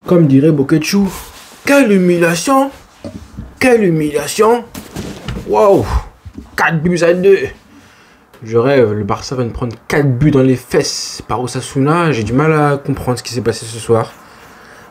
Comme dirait Boketchou, quelle humiliation! Quelle humiliation! Waouh! 4-2. Je rêve, le Barça va me prendre 4 buts dans les fesses par Osasuna. J'ai du mal à comprendre ce qui s'est passé ce soir.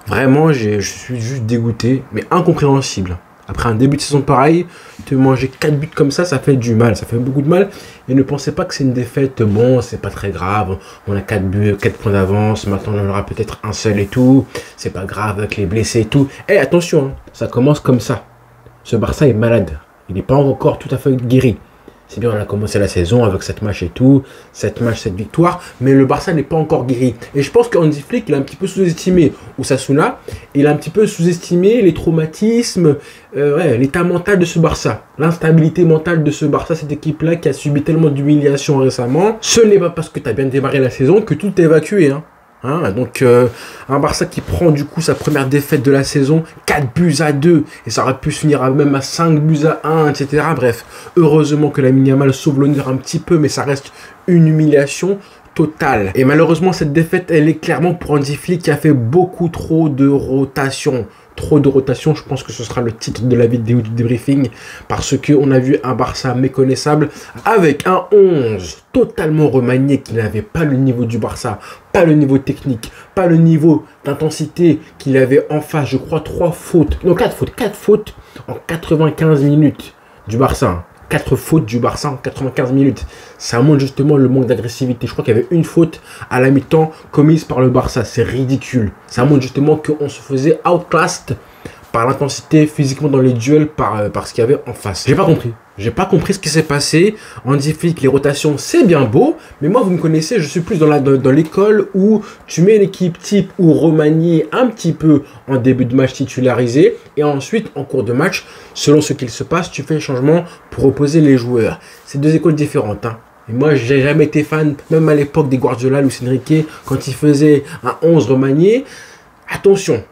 Vraiment, je suis juste dégoûté, mais incompréhensible. Après un début de saison pareil, te manger 4 buts comme ça fait du mal, ça fait beaucoup de mal. Et ne pensez pas que c'est une défaite, bon, c'est pas très grave. On a 4 buts, 4 points d'avance, maintenant on en aura peut-être un seul et tout. C'est pas grave avec les blessés et tout. Eh, attention, hein, ça commence comme ça. Ce Barça est malade, il n'est pas encore tout à fait guéri. C'est bien, on a commencé la saison avec 7 matchs et tout, 7 matchs, 7 victoires, mais le Barça n'est pas encore guéri. Et je pense qu'Hansi Flick, il a un petit peu sous-estimé Osasuna, il a un petit peu sous-estimé les traumatismes, l'état mental de ce Barça, l'instabilité mentale de ce Barça, cette équipe-là qui a subi tellement d'humiliation récemment. Ce n'est pas parce que tu as bien démarré la saison que tout est évacué, hein. Donc un Barça qui prend du coup sa première défaite de la saison, 4-2, et ça aurait pu se finir même à 5-1, etc. Bref, heureusement que Lamine Yamal sauve l'honneur un petit peu, mais ça reste une humiliation totale. Et malheureusement, cette défaite, elle est clairement pour Hansi Flick qui a fait beaucoup trop de rotation. Trop de rotation, je pense que ce sera le titre de la vidéo du débriefing, parce qu'on a vu un Barça méconnaissable avec un 11 totalement remanié qui n'avait pas le niveau du Barça, pas le niveau technique, pas le niveau d'intensité qu'il avait en face. Je crois 4 fautes en 95 minutes du Barça. 4 fautes du Barça en 95 minutes. Ça montre justement le manque d'agressivité. Je crois qu'il y avait une faute à la mi-temps commise par le Barça. C'est ridicule. Ça montre justement qu'on se faisait outclassed par l'intensité physiquement dans les duels par ce qu'il y avait en face. J'ai pas compris. J'ai pas compris ce qui s'est passé. Hansi Flick, les rotations, c'est bien beau. Mais moi, vous me connaissez, je suis plus dans l'école où tu mets l'équipe type ou remaniée un petit peu en début de match titularisé. Et ensuite, en cours de match, selon ce qu'il se passe, tu fais un changement pour reposer les joueurs. C'est deux écoles différentes, hein. Et moi, j'ai jamais été fan, même à l'époque des Guardiola ou Enrique, quand ils faisaient un 11 remanié. Attention.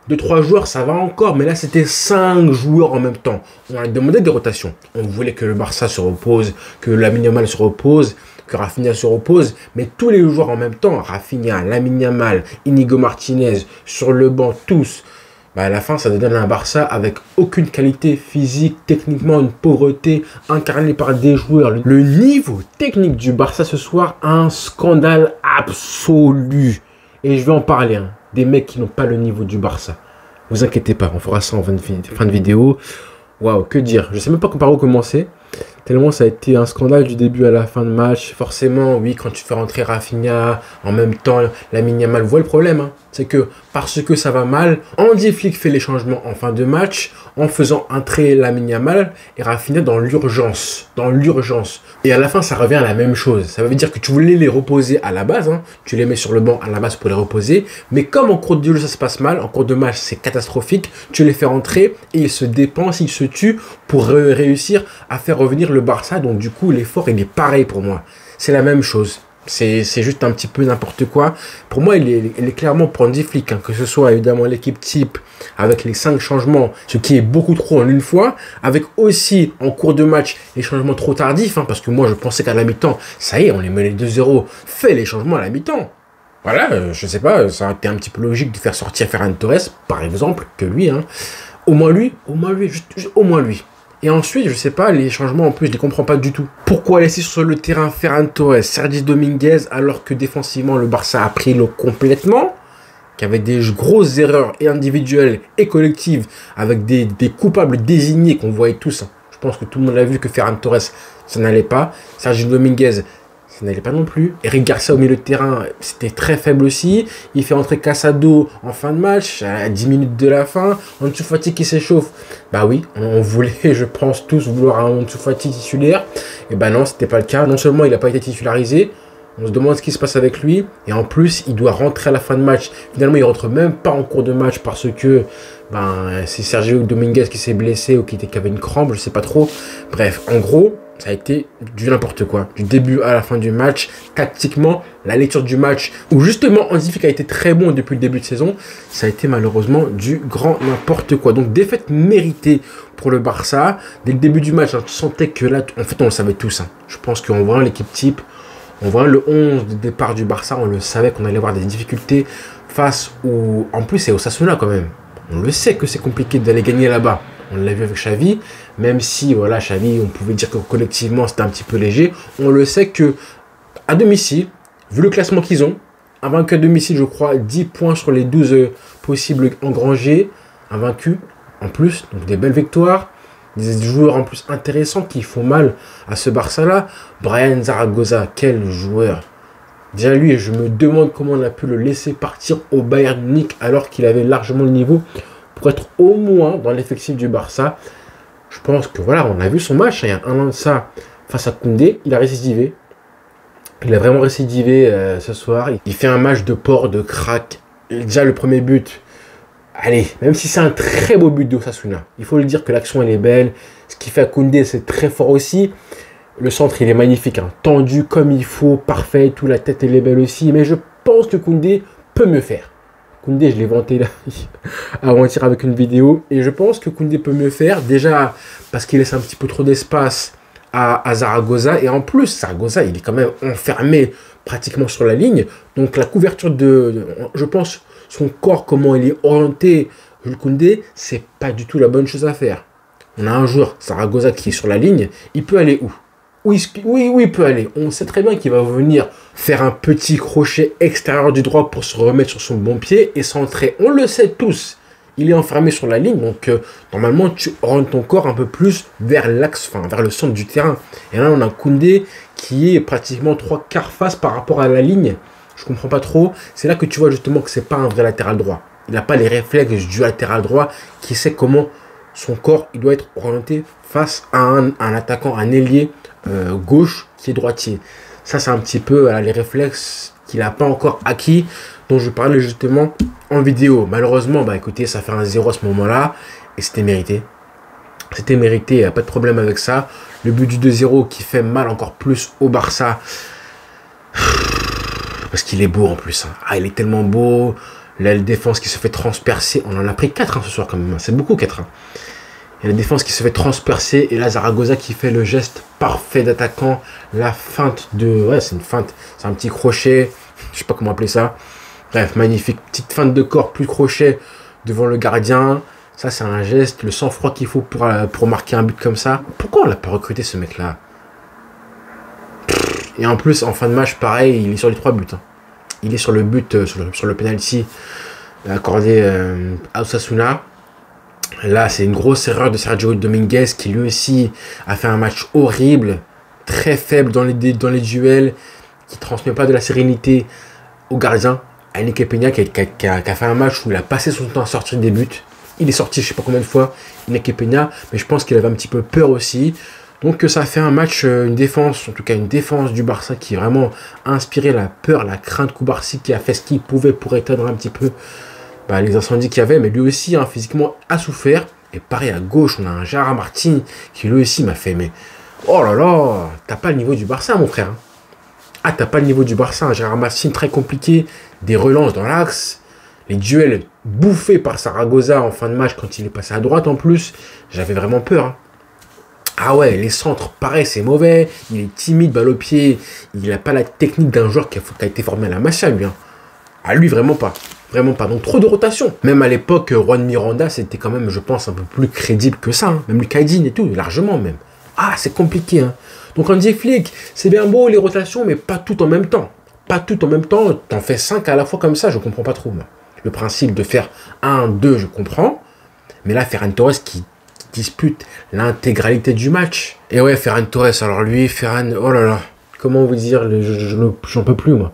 2-3 joueurs, ça va encore, mais là, c'était 5 joueurs en même temps. On a demandé des rotations. On voulait que le Barça se repose, que Lamine Yamal se repose, que Rafinha se repose, mais tous les joueurs en même temps, Rafinha, Lamine Yamal, Inigo Martinez, sur le banc, tous. Bah à la fin, ça donne un Barça avec aucune qualité physique, techniquement une pauvreté incarnée par des joueurs. Le niveau technique du Barça ce soir, un scandale absolu. Et je vais en parler, hein. Des mecs qui n'ont pas le niveau du Barça. Vous inquiétez pas, on fera ça en fin de vidéo. Waouh, que dire? Je sais même pas par où commencer. Tellement ça a été un scandale du début à la fin de match. Forcément, oui, quand tu fais rentrer Rafinha, en même temps, Lamine Yamal, vous voyez le problème, hein, c'est que parce que ça va mal, Hansi Flick fait les changements en fin de match en faisant entrer Lamine Yamal et Rafinha dans l'urgence. Et à la fin, ça revient à la même chose. Ça veut dire que tu voulais les reposer à la base, hein, tu les mets sur le banc à la base pour les reposer, mais comme en cours de jeu ça se passe mal, en cours de match c'est catastrophique, tu les fais rentrer et ils se dépensent, ils se tuent pour réussir à faire revenir le Barça. Donc du coup, l'effort il est pareil pour moi. C'est la même chose. C'est juste un petit peu n'importe quoi. Pour moi, il est clairement pour Hansi Flick, hein, que ce soit évidemment l'équipe type avec les 5 changements, ce qui est beaucoup trop en une fois, avec aussi en cours de match les changements trop tardifs, hein, parce que moi je pensais qu'à la mi-temps, ça y est, on les menait 2-0, fais les changements à la mi-temps. Voilà, je sais pas, ça aurait été un petit peu logique de faire sortir Ferran Torres, par exemple, que lui, hein. Au moins lui. Et ensuite, je sais pas, les changements en plus, je les comprends pas du tout. Pourquoi laisser sur le terrain Ferran Torres, Sergi Dominguez, alors que défensivement, le Barça a pris l'eau complètement, qu'avec des grosses erreurs et individuelles et collectives, avec des coupables désignés qu'on voyait tous, hein. Je pense que tout le monde a vu que Ferran Torres, ça n'allait pas. Sergi Dominguez, ça n'allait pas non plus. Eric Garcia au milieu de terrain, c'était très faible aussi. Il fait entrer Casado en fin de match, à 10 minutes de la fin. Ansu Fati qui s'échauffe. Bah oui, on voulait, je pense, tous vouloir un Ansu Fati titulaire. Et bah non, c'était pas le cas. Non seulement il n'a pas été titularisé, on se demande ce qui se passe avec lui. Et en plus, il doit rentrer à la fin de match. Finalement, il rentre même pas en cours de match parce que c'est Sergio Dominguez qui s'est blessé ou qui avait une crampe, je sais pas trop. Bref, en gros, ça a été du n'importe quoi. Du début à la fin du match, tactiquement, la lecture du match, où justement Hansi Flick a été très bon depuis le début de saison, ça a été malheureusement du grand n'importe quoi. Donc défaite méritée pour le Barça. Dès le début du match, hein, tu sentais que là, en fait on le savait tous. Hein. Je pense qu'en voyant l'équipe type, on voit le 11 de départ du Barça, on le savait qu'on allait avoir des difficultés face au... En plus, c'est Osasuna quand même. On le sait que c'est compliqué d'aller gagner là-bas. On l'a vu avec Xavi, même si, voilà, Xavi, on pouvait dire que collectivement, c'était un petit peu léger. On le sait que à domicile, vu le classement qu'ils ont, un vaincu à domicile, je crois, 10 points sur les 12 possibles engrangés, un vaincu en plus, donc des belles victoires. Des joueurs en plus intéressants qui font mal à ce Barça-là. Brian Zaragoza, quel joueur! Déjà lui, je me demande comment on a pu le laisser partir au Bayern Munich alors qu'il avait largement le niveau pour être au moins dans l'effectif du Barça. Je pense que voilà, on a vu son match, il y a un an de ça, face à Koundé, il a récidivé. Il a vraiment récidivé ce soir. Il fait un match de porc, de crack. Déjà le premier but, allez, même si c'est un très beau but d'Osasuna, il faut le dire que l'action elle est belle. Ce qu'il fait à Koundé, c'est très fort aussi. Le centre, il est magnifique, hein. Tendu comme il faut, parfait, tout, la tête elle est belle aussi. Mais je pense que Koundé peut mieux faire. Koundé, je l'ai vanté là avant-hier avec une vidéo. Et je pense que Koundé peut mieux faire. Déjà parce qu'il laisse un petit peu trop d'espace à Zaragoza. Et en plus, Zaragoza, il est quand même enfermé pratiquement sur la ligne. Donc la couverture je pense, son corps, comment il est orienté, Jules Koundé, c'est pas du tout la bonne chose à faire. On a un joueur, Zaragoza, qui est sur la ligne. Il peut aller où? Oui, il peut aller. On sait très bien qu'il va venir faire un petit crochet extérieur du droit pour se remettre sur son bon pied et centrer. On le sait tous. Il est enfermé sur la ligne. Donc, normalement, tu orientes ton corps un peu plus vers l'axe, enfin, vers le centre du terrain. Et là, on a Koundé qui est pratiquement 3/4 face par rapport à la ligne. Je comprends pas trop. C'est là que tu vois justement que c'est pas un vrai latéral droit. Il n'a pas les réflexes du latéral droit qui sait comment son corps il doit être orienté face à un attaquant, un ailier gauche qui est droitier. Ça, c'est un petit peu les réflexes qu'il n'a pas encore acquis, dont je parlais justement en vidéo. Malheureusement, bah écoutez, ça fait un 0 à ce moment-là, et c'était mérité. C'était mérité, pas de problème avec ça. Le but du 2-0 qui fait mal encore plus au Barça, parce qu'il est beau en plus. Hein. Ah, il est tellement beau. La défense qui se fait transpercer. On en a pris 4 hein, ce soir quand même. C'est beaucoup 4. Hein. Il y a la défense qui se fait transpercer. Et là, Zaragoza qui fait le geste parfait d'attaquant. La feinte de... Ouais, c'est une feinte. C'est un petit crochet. Je sais pas comment appeler ça. Bref, magnifique. Petite feinte de corps, plus crochet devant le gardien. Ça, c'est un geste. Le sang-froid qu'il faut pour marquer un but comme ça. Pourquoi on l'a pas recruté ce mec-là? Et en plus, en fin de match, pareil, il est sur les 3 buts. Hein. Il est sur le but, sur le penalty accordé à Osasuna. Là, c'est une grosse erreur de Sergio Dominguez qui lui aussi a fait un match horrible, très faible dans les duels, qui ne transmet pas de la sérénité au gardien, à Enrique Peña qui a fait un match où il a passé son temps à sortir des buts. Il est sorti je ne sais pas combien de fois, Enrique Peña, mais je pense qu'il avait un petit peu peur aussi. Donc ça a fait un match, une défense, en tout cas une défense du Barça qui vraiment a inspiré la peur, la crainte Koubarsi qui a fait ce qu'il pouvait pour éteindre un petit peu les incendies qu'il y avait, mais lui aussi hein, physiquement a souffert. Et pareil à gauche, on a un Gérard Martin qui lui aussi m'a fait mais oh là là, t'as pas le niveau du Barça mon frère. Hein. Ah t'as pas le niveau du Barça, hein. Gérard Martin très compliqué, des relances dans l'axe, les duels bouffés par Zaragoza en fin de match quand il est passé à droite en plus, j'avais vraiment peur. Hein. Ah ouais, les centres, pareil, c'est mauvais. Il est timide, balle au pied. Il n'a pas la technique d'un joueur qui a été formé à la Masia, lui. Hein. Ah, lui, vraiment pas. Vraiment pas. Donc, trop de rotation. Même à l'époque, Juan Miranda, c'était quand même, je pense, un peu plus crédible que ça. Hein. Même Lucas Digne et tout, largement même. Ah, c'est compliqué. Hein. Donc, Hansi Flick, c'est bien beau, les rotations, mais pas tout en même temps. Pas tout en même temps. T'en fais 5 à la fois comme ça, je comprends pas trop, moi. Le principe de faire 1, 2, je comprends. Mais là, Ferran Torres qui dispute l'intégralité du match. Et ouais, Ferran Torres, alors lui, Ferran, oh là là, comment vous dire, j'en peux plus, moi.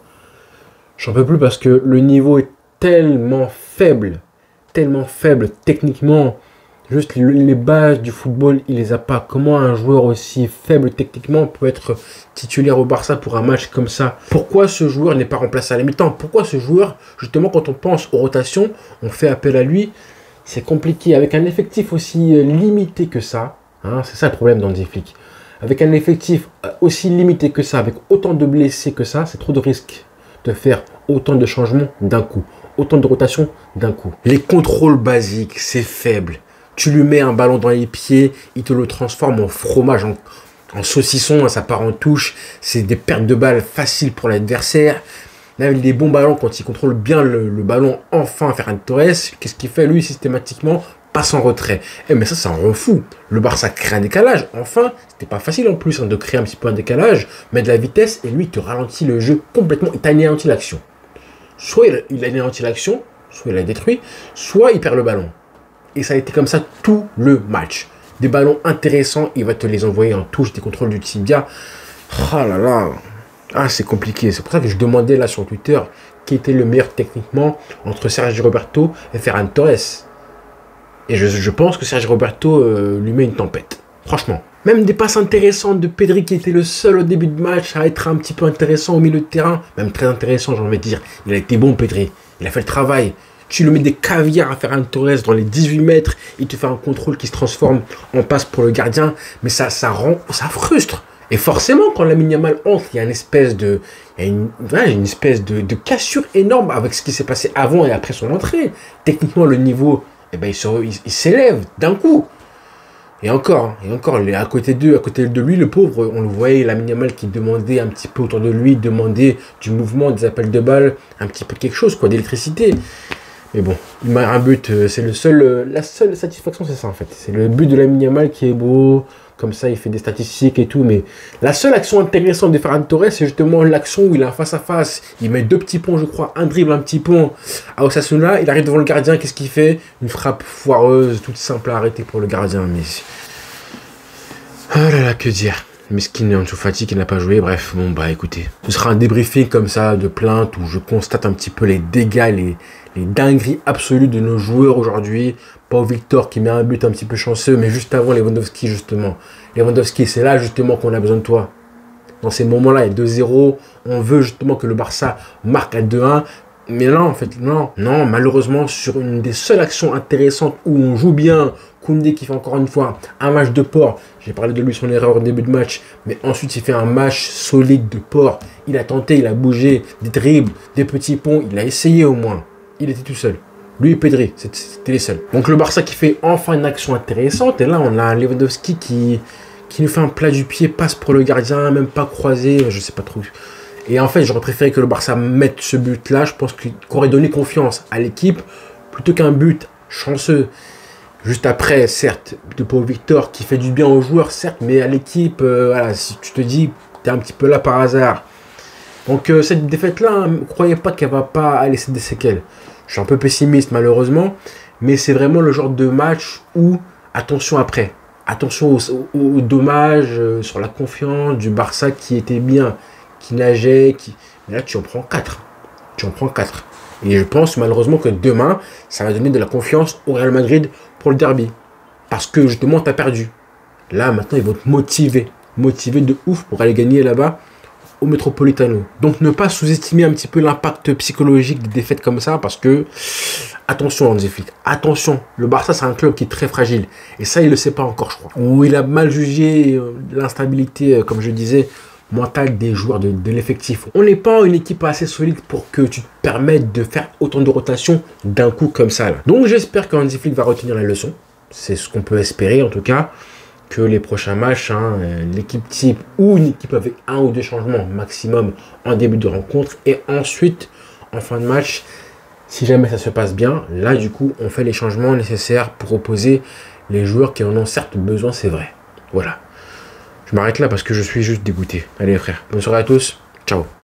J'en peux plus parce que le niveau est tellement faible techniquement. Juste les bases du football, il les a pas. Comment un joueur aussi faible techniquement peut être titulaire au Barça pour un match comme ça? Pourquoi ce joueur n'est pas remplacé à la mi-temps? Pourquoi ce joueur, justement, quand on pense aux rotations, on fait appel à lui? C'est compliqué, avec un effectif aussi limité que ça, hein, c'est ça le problème dans le Flick. Avec un effectif aussi limité que ça, avec autant de blessés que ça, c'est trop de risques de faire autant de changements d'un coup, autant de rotations d'un coup. Les contrôles basiques, c'est faible. Tu lui mets un ballon dans les pieds, il te le transforme en fromage, en saucisson, ça part en touche, c'est des pertes de balles faciles pour l'adversaire. Il a des bons ballons quand il contrôle bien le ballon. Enfin, Ferran Torres, qu'est-ce qu'il fait lui systématiquement? Passe en retrait. Eh, mais ça en rend fou. Le Barça crée un décalage. Enfin, c'était pas facile en plus de créer un petit peu un décalage, mettre de la vitesse, et lui, il te ralentit le jeu complètement. Il t'anéantit l'action. Soit il anéantit l'action, soit il la détruit, soit il perd le ballon. Et ça a été comme ça tout le match. Des ballons intéressants, il va te les envoyer en touche, des contrôles du tibia. Oh là là. Ah, c'est compliqué. C'est pour ça que je demandais là sur Twitter qui était le meilleur techniquement entre Sergio Roberto et Ferran Torres. Et je pense que Sergio Roberto lui met une tempête. Franchement. Même des passes intéressantes de Pedri qui était le seul au début de match à être un petit peu intéressant au milieu de terrain. Même très intéressant, j'ai envie de dire. Il a été bon, Pedri. Il a fait le travail. Tu lui mets des caviars à Ferran Torres dans les 18 mètres. Il te fait un contrôle qui se transforme en passe pour le gardien. Mais ça frustre. Et forcément, quand Lamine Yamal entre, il y a une espèce de cassure énorme avec ce qui s'est passé avant et après son entrée. Techniquement, le niveau, eh ben, il s'élève d'un coup. Et encore, à côté de lui, le pauvre, on le voyait, Lamine Yamal qui demandait un petit peu autour de lui, demandait du mouvement, des appels de balles, un petit peu quelque chose, quoi, d'électricité. Mais bon, il marque un but, c'est la seule satisfaction, c'est ça en fait. C'est le but de Lamine Yamal qui est beau, comme ça il fait des statistiques et tout, mais la seule action intéressante de Ferran Torres, c'est justement l'action où il est face à face. Il met 2 petits ponts, je crois, un dribble, un petit pont à Osasuna, il arrive devant le gardien, qu'est-ce qu'il fait? Une frappe foireuse, toute simple à arrêter pour le gardien, mais... Oh là là, que dire? Mesquine Ansu Fati qui n'a pas joué, bref, bon bah écoutez. Ce sera un débriefing comme ça de plainte où je constate un petit peu les dégâts, les dingueries absolues de nos joueurs aujourd'hui. Pau Victor qui met un but un petit peu chanceux, mais juste avant Lewandowski justement. Lewandowski, c'est là justement qu'on a besoin de toi. Dans ces moments-là, il y a 2-0, on veut justement que le Barça marque à 2-1. Mais là, en fait, non, malheureusement, sur une des seules actions intéressantes où on joue bien, Koundé qui fait encore une fois un match de porc. J'ai parlé de lui, son erreur au début de match, mais ensuite il fait un match solide de porc. Il a tenté, il a bougé, des dribbles, des petits ponts, il a essayé au moins. Il était tout seul. Lui et Pedri, c'était les seuls. Donc le Barça qui fait enfin une action intéressante, et là on a Lewandowski qui nous fait un plat du pied, passe pour le gardien, même pas croisé, je sais pas trop. Et en fait, j'aurais préféré que le Barça mette ce but-là. Je pense qu'il aurait donné confiance à l'équipe plutôt qu'un but chanceux. Juste après, certes, de Pau Victor qui fait du bien aux joueurs, certes, mais à l'équipe, voilà, si tu te dis, tu es un petit peu là par hasard. Donc cette défaite-là, ne croyez pas qu'elle va pas laisser des séquelles. Je suis un peu pessimiste malheureusement, mais c'est vraiment le genre de match où, attention après, attention aux dommages sur la confiance du Barça qui était bien, qui nageait, mais là tu en prends 4. Tu en prends 4. Et je pense malheureusement que demain, ça va donner de la confiance au Real Madrid pour le derby. Parce que justement, tu as perdu. Là, maintenant, ils vont te motiver. Motiver de ouf pour aller gagner là-bas au Metropolitano. Donc, ne pas sous-estimer un petit peu l'impact psychologique des défaites comme ça. Parce que, attention, Hansi Flick, attention. Le Barça, c'est un club qui est très fragile. Et ça, il ne le sait pas encore, je crois. Ou il a mal jugé l'instabilité, comme je disais, mental des joueurs de l'effectif. On n'est pas une équipe assez solide pour que tu te permettes de faire autant de rotations d'un coup comme ça. Là. Donc j'espère que Hansi Flick va retenir la leçon. C'est ce qu'on peut espérer en tout cas. Que les prochains matchs, l'équipe type ou une équipe avec 1 ou 2 changements maximum en début de rencontre. Et ensuite, en fin de match, si jamais ça se passe bien, là du coup, on fait les changements nécessaires pour opposer les joueurs qui en ont certes besoin, c'est vrai. Voilà. Je m'arrête là parce que je suis juste dégoûté. Allez frère, bonne soirée à tous. Ciao.